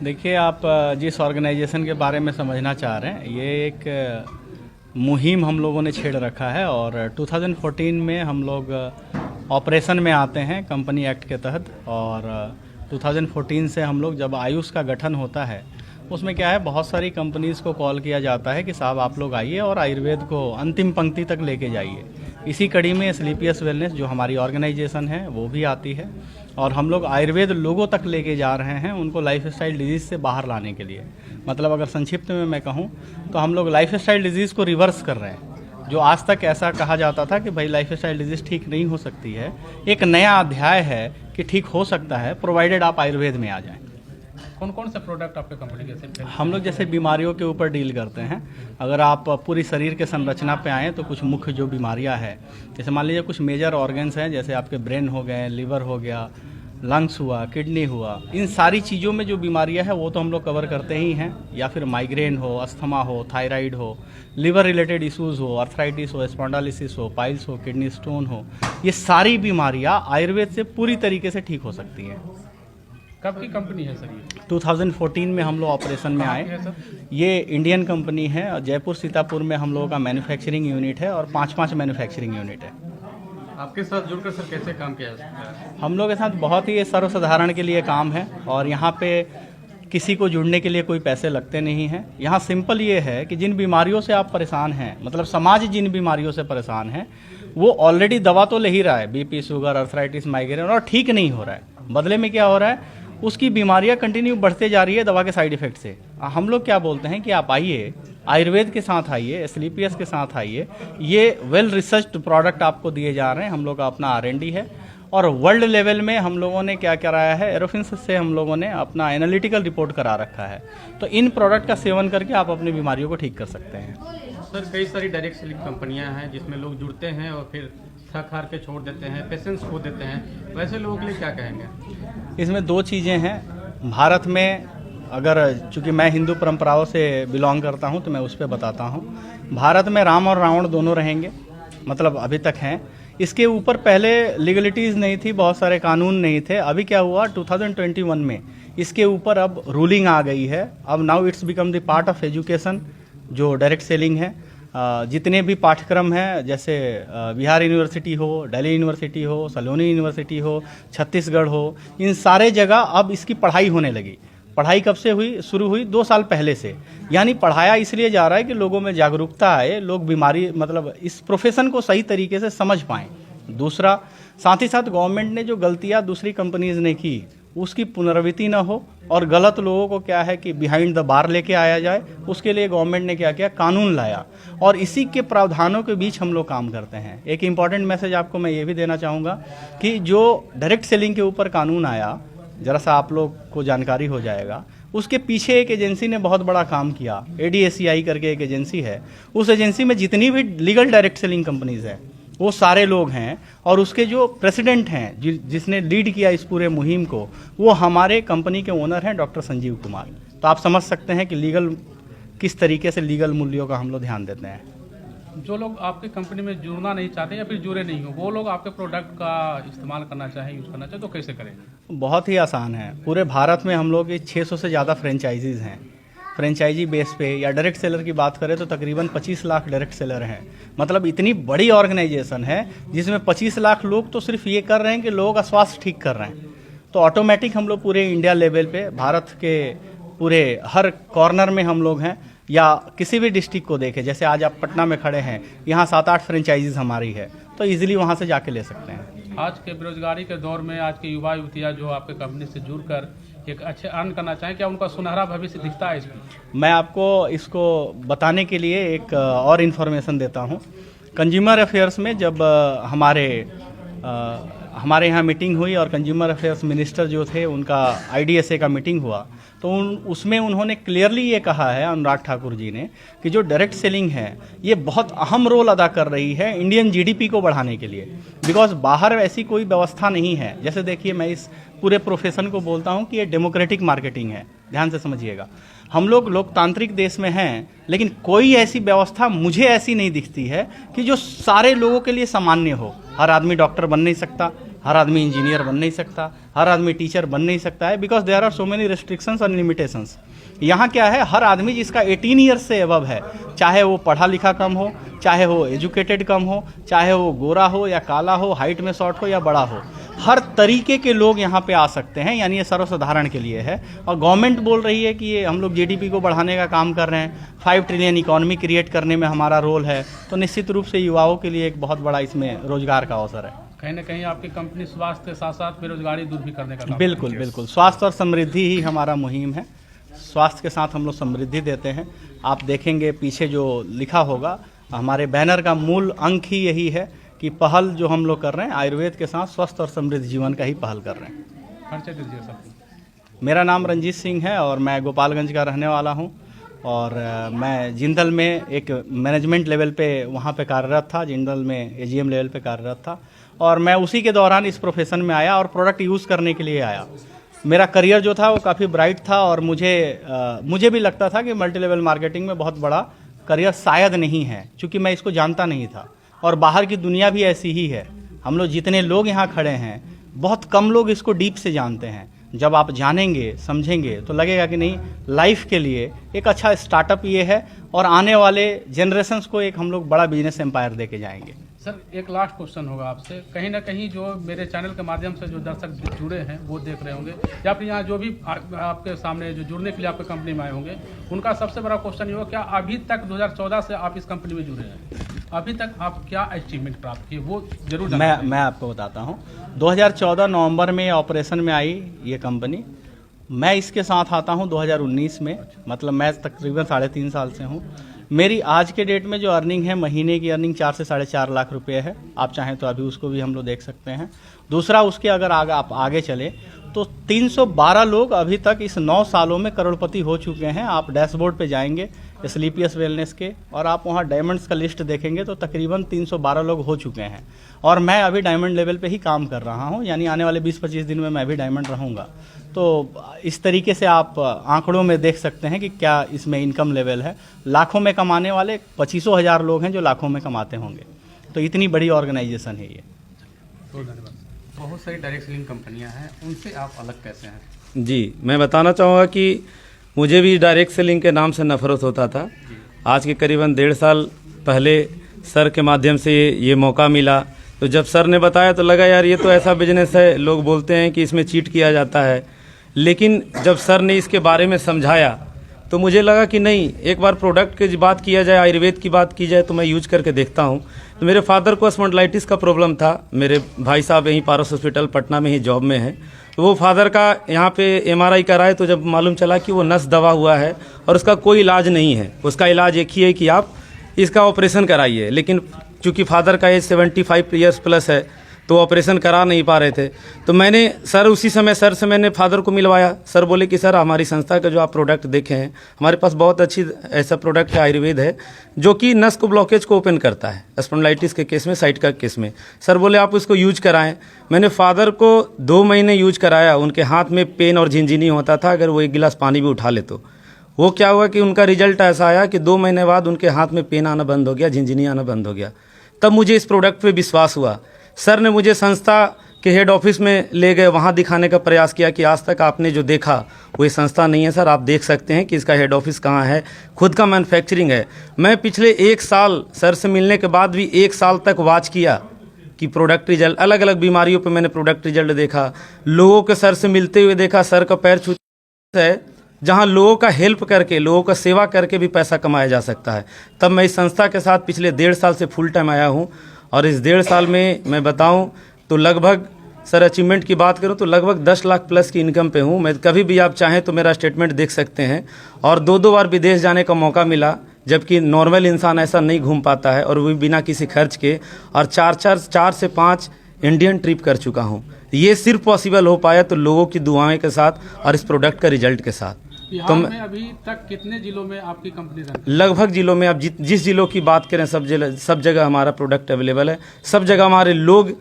देखिए, आप जिस ऑर्गेनाइजेशन के बारे में समझना चाह रहे हैं, ये एक मुहिम हम लोगों ने छेड़ रखा है और 2014 में हम लोग ऑपरेशन में आते हैं कंपनी एक्ट के तहत। और 2014 से हम लोग जब आयुष का गठन होता है, उसमें क्या है, बहुत सारी कंपनीज़ को कॉल किया जाता है कि साहब आप लोग आइए और आयुर्वेद को अंतिम पंक्ति तक लेके जाइए। इसी कड़ी में स्लीपियस वेलनेस जो हमारी ऑर्गेनाइजेशन है वो भी आती है और हम लोग आयुर्वेद लोगों तक लेके जा रहे हैं, उनको लाइफस्टाइल डिजीज़ से बाहर लाने के लिए। मतलब अगर संक्षिप्त में मैं कहूँ तो हम लोग लाइफस्टाइल डिजीज़ को रिवर्स कर रहे हैं। जो आज तक ऐसा कहा जाता था कि भाई लाइफस्टाइल डिजीज़ ठीक नहीं हो सकती है, एक नया अध्याय है कि ठीक हो सकता है, प्रोवाइडेड आप आयुर्वेद में आ जाएं। कौन कौन से प्रोडक्ट आपके कंपनी के? हम लोग जैसे बीमारियों के ऊपर डील करते हैं। अगर आप पूरी शरीर के संरचना पे आएँ तो कुछ मुख्य जो बीमारियां हैं, जैसे मान लीजिए कुछ मेजर ऑर्गन्स हैं, जैसे आपके ब्रेन हो गए, लिवर हो गया, लंग्स हुआ, किडनी हुआ, इन सारी चीज़ों में जो बीमारियां हैं वो तो हम लोग कवर करते ही हैं। या फिर माइग्रेन हो, अस्थमा हो, थायराइड हो, लिवर रिलेटेड इश्यूज़ हो, अर्थराइटिस हो, स्पॉन्डालिसिस हो, पाइल्स हो, किडनी स्टोन हो, ये सारी बीमारियां आयुर्वेद से पूरी तरीके से ठीक हो सकती हैं। कब की कंपनी है सर ये? 2014 में हम लोग ऑपरेशन में आए। ये इंडियन कंपनी है और जयपुर सीतापुर में हम लोगों का मैन्युफैक्चरिंग यूनिट है और 5 मैन्युफैक्चरिंग यूनिट है। आपके साथ जुड़कर सर कैसे काम किया जा सकता है? हम लोग के साथ बहुत ही सर्वसाधारण के लिए काम है और यहाँ पे किसी को जुड़ने के लिए कोई पैसे लगते नहीं हैं। यहाँ सिंपल ये है कि जिन बीमारियों से आप परेशान हैं, मतलब समाज जिन बीमारियों से परेशान है, वो ऑलरेडी दवा तो ले ही रहा है, बीपी, शुगर, अर्थराइटिस, माइग्रेन, और ठीक नहीं हो रहा है। बदले में क्या हो रहा है, उसकी बीमारियां कंटिन्यू बढ़ते जा रही है दवा के साइड इफेक्ट से। हम लोग क्या बोलते हैं कि आप आइए, आयुर्वेद के साथ आइए, स्लीपियस के साथ आइए। ये वेल रिसर्च्ड प्रोडक्ट आपको दिए जा रहे हैं। हम लोग का अपना R&D है और वर्ल्ड लेवल में हम लोगों ने क्या कराया है, एरोफिन्स से हम लोगों ने अपना एनालिटिकल रिपोर्ट करा रखा है। तो इन प्रोडक्ट का सेवन करके आप अपनी बीमारियों को ठीक कर सकते हैं। सर, कई सारी डायरेक्ट सेलिंग कंपनियां हैं जिसमें लोग जुड़ते हैं और फिर थक हार के छोड़ देते हैं, पेशेंस खो देते हैं। वैसे लोगों के लिए क्या कहेंगे? इसमें 2 चीज़ें हैं। भारत में अगर, चूँकि मैं हिंदू परंपराओं से बिलोंग करता हूं तो मैं उस पर बताता हूं। भारत में राम और रावण दोनों रहेंगे, मतलब अभी तक हैं। इसके ऊपर पहले लीगलिटीज़ नहीं थी, बहुत सारे कानून नहीं थे। अभी क्या हुआ, 2021 में इसके ऊपर अब रूलिंग आ गई है। अब now it's become the part of education, जो डायरेक्ट सेलिंग है। जितने भी पाठ्यक्रम हैं, जैसे बिहार यूनिवर्सिटी हो, दिल्ली यूनिवर्सिटी हो, सलोनी यूनिवर्सिटी हो, छत्तीसगढ़ हो, इन सारे जगह अब इसकी पढ़ाई होने लगी। पढ़ाई कब से हुई, शुरू हुई 2 साल पहले से। यानी पढ़ाया इसलिए जा रहा है कि लोगों में जागरूकता आए, लोग बीमारी, मतलब इस प्रोफेशन को सही तरीके से समझ पाएँ। दूसरा, साथ ही साथ गवर्नमेंट ने जो गलतियाँ दूसरी कंपनीज ने की, उसकी पुनरावृत्ति ना हो और गलत लोगों को क्या है कि बिहाइंड द बार लेके आया जाए। उसके लिए गवर्नमेंट ने क्या किया, कानून लाया और इसी के प्रावधानों के बीच हम लोग काम करते हैं। एक इम्पॉर्टेंट मैसेज आपको मैं ये भी देना चाहूँगा कि जो डायरेक्ट सेलिंग के ऊपर कानून आया, जरा सा आप लोग को जानकारी हो जाएगा, उसके पीछे एक एजेंसी ने बहुत बड़ा काम किया। ADACI करके एक एजेंसी है। उस एजेंसी में जितनी भी लीगल डायरेक्ट सेलिंग कंपनीज है वो सारे लोग हैं और उसके जो प्रेसिडेंट हैं, जिसने लीड किया इस पूरे मुहिम को, वो हमारे कंपनी के ओनर हैं डॉक्टर संजीव कुमार। तो आप समझ सकते हैं कि लीगल, किस तरीके से लीगल मूल्यों का हम लोग ध्यान देते हैं। जो लोग आपकी कंपनी में जुड़ना नहीं चाहते या फिर जुड़े नहीं हो, वो लोग आपके प्रोडक्ट का इस्तेमाल करना चाहें, यूज़ करना चाहें, तो कैसे करेंगे? बहुत ही आसान है। पूरे भारत में हम लोग के 600 से ज़्यादा फ्रेंचाइजीज़ हैं। फ्रेंचाइजी बेस पे या डायरेक्ट सेलर की बात करें तो तकरीबन 25 लाख डायरेक्ट सेलर हैं। मतलब इतनी बड़ी ऑर्गेनाइजेशन है जिसमें 25 लाख लोग तो सिर्फ ये कर रहे हैं कि लोगों का स्वास्थ्य ठीक कर रहे हैं। तो ऑटोमेटिक हम लोग पूरे इंडिया लेवल पे, भारत के पूरे हर कॉर्नर में हम लोग हैं। या किसी भी डिस्ट्रिक्ट को देखें, जैसे आज आप पटना में खड़े हैं, यहाँ 7-8 फ्रेंचाइजीज हमारी है, तो ईजिली वहाँ से जाके ले सकते हैं। आज के बेरोजगारी के दौर में आज के युवा युवतियाँ जो आपके कंपनी से जुड़कर एक अच्छे अर्न करना चाहें, क्या उनका सुनहरा भविष्य दिखता है इसमें? मैं आपको इसको बताने के लिए एक और इन्फॉर्मेशन देता हूँ। कंज्यूमर अफेयर्स में जब हमारे यहाँ मीटिंग हुई और कंज्यूमर अफेयर्स मिनिस्टर जो थे उनका IDSA का मीटिंग हुआ, तो उसमें उन्होंने क्लियरली ये कहा है, अनुराग ठाकुर जी ने, कि जो डायरेक्ट सेलिंग है ये बहुत अहम रोल अदा कर रही है इंडियन GDP को बढ़ाने के लिए। बिकॉज बाहर ऐसी कोई व्यवस्था नहीं है। जैसे देखिए, मैं इस पूरे प्रोफेशन को बोलता हूँ कि ये डेमोक्रेटिक मार्केटिंग है, ध्यान से समझिएगा। हम लोग लोकतांत्रिक देश में हैं, लेकिन कोई ऐसी व्यवस्था मुझे ऐसी नहीं दिखती है कि जो सारे लोगों के लिए सामान्य हो। हर आदमी डॉक्टर बन नहीं सकता, हर आदमी इंजीनियर बन नहीं सकता, हर आदमी टीचर बन नहीं सकता है, because there are so many restrictions and limitations. यहाँ क्या है, हर आदमी जिसका 18 ईयर्स से अबव है, चाहे वो पढ़ा लिखा कम हो, चाहे वो एजुकेटेड कम हो, चाहे वो गोरा हो या काला हो, हाइट में शॉर्ट हो या बड़ा हो, हर तरीके के लोग यहाँ पे आ सकते हैं। यानी ये सर्वसाधारण के लिए है। और गवर्नमेंट बोल रही है कि ये हम लोग जीडीपी को बढ़ाने का काम कर रहे हैं, 5 ट्रिलियन इकोनॉमी क्रिएट करने में हमारा रोल है, तो निश्चित रूप से युवाओं के लिए एक बहुत बड़ा इसमें रोजगार का अवसर है। कहीं ना कहीं आपकी कंपनी स्वास्थ्य के साथ साथ बेरोजगारी दूर भी करने का काम बिल्कुल बिल्कुल, स्वास्थ्य और समृद्धि ही हमारा मुहिम है। स्वास्थ्य के साथ हम लोग समृद्धि देते हैं। आप देखेंगे पीछे जो लिखा होगा, हमारे बैनर का मूल अंक ही यही है कि पहल जो हम लोग कर रहे हैं आयुर्वेद के साथ स्वस्थ और समृद्ध जीवन का ही पहल कर रहे हैं। परिचय दीजिए सर। मेरा नाम रंजीत सिंह है और मैं गोपालगंज का रहने वाला हूं और मैं जिंदल में एक मैनेजमेंट लेवल पे वहां पे कार्यरत था, जिंदल में एजीएम लेवल पे कार्यरत था और मैं उसी के दौरान इस प्रोफेशन में आया और प्रोडक्ट यूज़ करने के लिए आया। मेरा करियर जो था वो काफ़ी ब्राइट था और मुझे भी लगता था कि मल्टी लेवल मार्केटिंग में बहुत बड़ा करियर शायद नहीं है, क्योंकि मैं इसको जानता नहीं था और बाहर की दुनिया भी ऐसी ही है। हम लोग जितने लोग यहाँ खड़े हैं, बहुत कम लोग इसको डीप से जानते हैं। जब आप जानेंगे समझेंगे तो लगेगा कि नहीं, लाइफ के लिए एक अच्छा स्टार्टअप ये है और आने वाले जनरेशन्स को एक हम लोग बड़ा बिजनेस एम्पायर दे के जाएंगे। सर एक लास्ट क्वेश्चन होगा आपसे, कहीं ना कहीं जो मेरे चैनल के माध्यम से जो दर्शक जुड़े हैं वो देख रहे होंगे या फिर यहाँ जो भी आपके सामने जो जुड़ने के लिए आपके कंपनी में आए होंगे, उनका सबसे बड़ा क्वेश्चन ये होगा, क्या अभी तक 2014 से आप इस कंपनी में जुड़े हैं, अभी तक आप क्या अचीवमेंट प्राप्त किए, वो जरूर मैं आपको बताता हूँ। 2014 नवंबर में ऑपरेशन में आई ये कंपनी। मैं इसके साथ आता हूँ 2019 में, मतलब मैं तकरीबन 3.5 साल से हूँ। मेरी आज के डेट में जो अर्निंग है, महीने की अर्निंग 4 से 4.5 लाख रुपए है। आप चाहें तो अभी उसको भी हम लोग देख सकते हैं। दूसरा, उसके अगर आप आगे चले तो 312 लोग अभी तक इस 9 सालों में करोड़पति हो चुके हैं। आप डैशबोर्ड पे जाएंगे स्लीपियस वेलनेस के और आप वहाँ डायमंड्स का लिस्ट देखेंगे तो तकरीबन 312 लोग हो चुके हैं और मैं अभी डायमंड लेवल पे ही काम कर रहा हूँ। यानी आने वाले 20-25 दिन में मैं भी डायमंड रहूँगा। तो इस तरीके से आप आंकड़ों में देख सकते हैं कि क्या इसमें इनकम लेवल है। लाखों में कमाने वाले 25,000 लोग हैं जो लाखों में कमाते होंगे। तो इतनी बड़ी ऑर्गेनाइजेशन है ये। बहुत सारी डायरेक्ट सेलिंग कंपनियां हैं, उनसे आप अलग कैसे हैं? जी, मैं बताना चाहूँगा कि मुझे भी डायरेक्ट सेलिंग के नाम से नफरत होता था। आज के करीबन 1.5 साल पहले सर के माध्यम से ये मौका मिला, तो जब सर ने बताया तो लगा यार ये तो ऐसा बिजनेस है, लोग बोलते हैं कि इसमें चीट किया जाता है, लेकिन जब सर ने इसके बारे में समझाया तो मुझे लगा कि नहीं, एक बार प्रोडक्ट की बात किया जाए, आयुर्वेद की बात की जाए तो मैं यूज करके देखता हूँ। तो मेरे फादर को स्पॉन्डिलाइटिस का प्रॉब्लम था। मेरे भाई साहब यहीं पारस हॉस्पिटल पटना में ही जॉब में है। तो वो फादर का यहाँ पे MRI कराए तो जब मालूम चला कि वो नस दबा हुआ है और उसका कोई इलाज नहीं है। उसका इलाज एक ही है कि आप इसका ऑपरेशन कराइए, लेकिन चूँकि फादर का एज 75 ईयर्स प्लस है तो ऑपरेशन करा नहीं पा रहे थे। तो मैंने उसी समय सर से मैंने फादर को मिलवाया। सर बोले कि सर हमारी संस्था का जो आप प्रोडक्ट देखे हैं, हमारे पास बहुत अच्छी ऐसा प्रोडक्ट है आयुर्वेद है जो कि नस को ब्लॉकेज को ओपन करता है, स्पॉन्डिलाइटिस के केस में, साइट का केस में। सर बोले आप उसको यूज कराएं। मैंने फादर को 2 महीने यूज कराया। उनके हाथ में पेन और झिनझिनी होता था अगर वो 1 गिलास पानी भी उठा ले तो। वो क्या हुआ कि उनका रिजल्ट ऐसा आया कि 2 महीने बाद उनके हाथ में पेन आना बंद हो गया, झिनझिनी आना बंद हो गया। तब मुझे इस प्रोडक्ट पे विश्वास हुआ। सर ने मुझे संस्था के हेड ऑफिस में ले गए, वहाँ दिखाने का प्रयास किया कि आज तक आपने जो देखा वो ये संस्था नहीं है सर, आप देख सकते हैं कि इसका हेड ऑफिस कहाँ है, खुद का मैन्युफैक्चरिंग है। मैं पिछले 1 साल सर से मिलने के बाद भी 1 साल तक वॉच किया कि प्रोडक्ट रिजल्ट, अलग अलग बीमारियों पे मैंने प्रोडक्ट रिजल्ट देखा, लोगों के सर से मिलते हुए देखा। सर का पैर छूते है जहाँ लोगों का हेल्प करके, लोगों का सेवा करके भी पैसा कमाया जा सकता है। तब मैं इस संस्था के साथ पिछले 1.5 साल से फुल टाइम आया हूँ और इस 1.5 साल में मैं बताऊं तो लगभग, सर अचीवमेंट की बात करूं तो लगभग 10 लाख प्लस की इनकम पे हूं मैं। कभी भी आप चाहें तो मेरा स्टेटमेंट देख सकते हैं। और 2 बार विदेश जाने का मौका मिला, जबकि नॉर्मल इंसान ऐसा नहीं घूम पाता है, और वो भी बिना किसी खर्च के। और 4 से 5 इंडियन ट्रिप कर चुका हूँ। ये सिर्फ पॉसिबल हो पाया तो लोगों की दुआएं के साथ और इस प्रोडक्ट का रिजल्ट के साथ। बिहार में अभी तक कितने जिलों में आपकी कंपनी रन? लगभग जिलों में, आप जिस जिलों की बात करें सब जगह हमारा प्रोडक्ट अवेलेबल है। सब जगह हमारे लोग